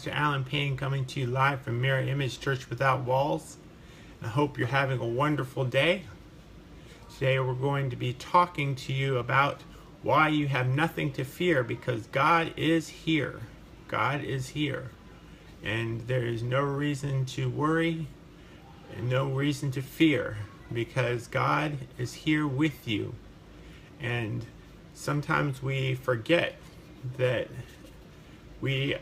Pastor Alan Payne coming to you live from Mirror Image Church Without Walls. I hope you're having a wonderful day. Today we're going to be talking to you about why you have nothing to fear, because God is here. God is here. And there is no reason to worry and no reason to fear, because God is here with you. And sometimes we forget that we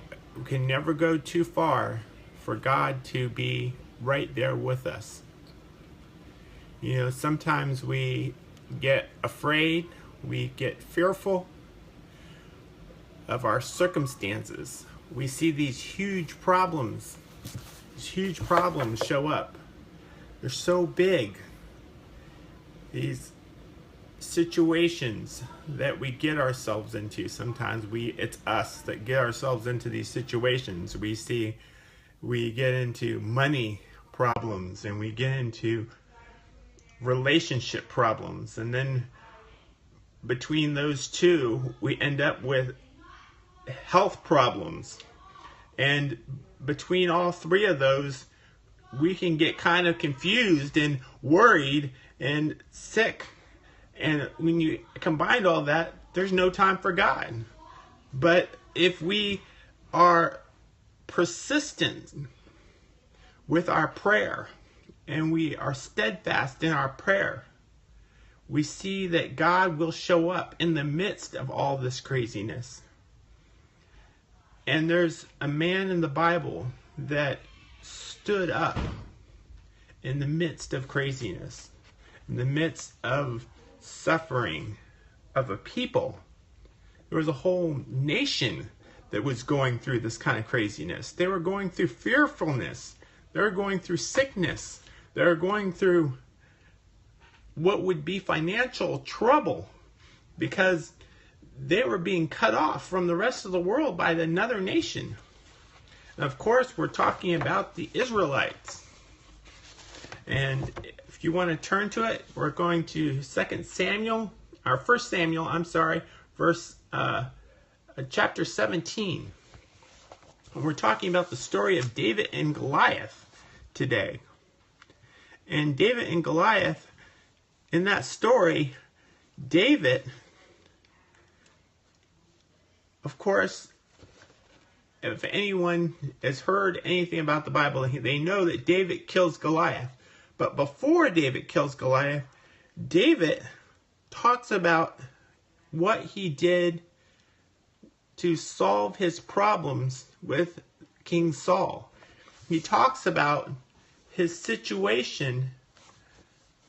can never go too far for God to be right there with us. You know, sometimes we get afraid, we get fearful of our circumstances. We see these huge problems show up. They're so big. These situations that we get ourselves into, sometimes it's us that get ourselves into these situations. We get into money problems, and we get into relationship problems, and then between those two we end up with health problems, and between all three of those we can get kind of confused and worried and sick. And when you combine all that, there's no time for God. But if we are persistent with our prayer and we are steadfast in our prayer, we see that God will show up in the midst of all this craziness. And there's a man in the Bible that stood up in the midst of craziness, in the midst of suffering of a people. There was a whole nation that was going through this kind of craziness. They were going through fearfulness. They were going through sickness. They were going through what would be financial trouble, because they were being cut off from the rest of the world by another nation. And of course, we're talking about the Israelites. And if you want to turn to it, we're going to 1 Samuel, chapter 17. And we're talking about the story of David and Goliath today. And David and Goliath, in that story, David, of course, if anyone has heard anything about the Bible, they know that David kills Goliath. But before David kills Goliath, David talks about what he did to solve his problems with King Saul. He talks about his situation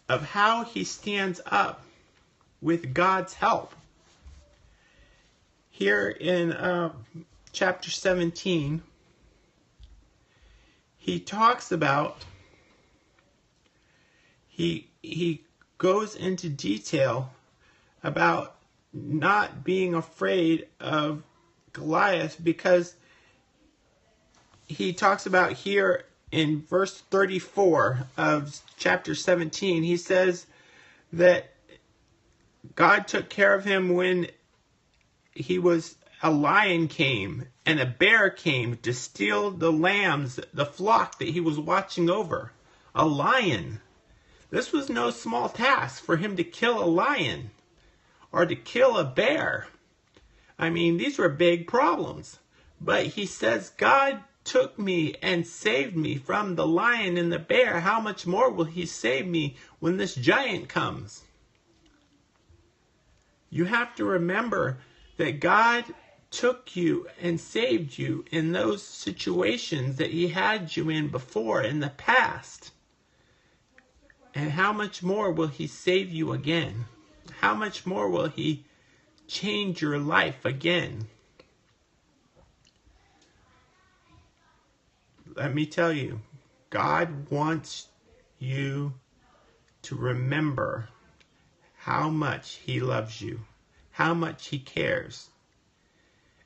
of how he stands up with God's help. Here in chapter 17, he talks about, he goes into detail about not being afraid of Goliath, because he talks about here in verse 34 of chapter 17, he says that God took care of him when a lion came and a bear came to steal the lambs, the flock that he was watching over. A lion. This was no small task for him to kill a lion or to kill a bear. I mean, these were big problems. But he says, God took me and saved me from the lion and the bear. How much more will he save me when this giant comes? You have to remember that God took you and saved you in those situations that he had you in before in the past. And how much more will he save you again? How much more will he change your life again? Let me tell you, God wants you to remember how much he loves you, how much he cares.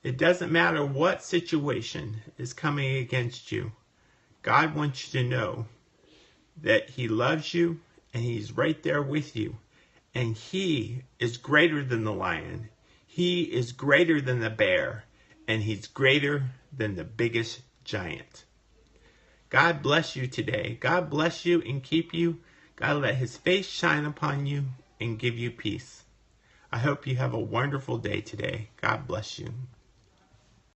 It doesn't matter what situation is coming against you. God wants you to know that he loves you and he's right there with you. And he is greater than the lion. He is greater than the bear. And he's greater than the biggest giant. God bless you today. God bless you and keep you. God let his face shine upon you and give you peace. I hope you have a wonderful day today. God bless you.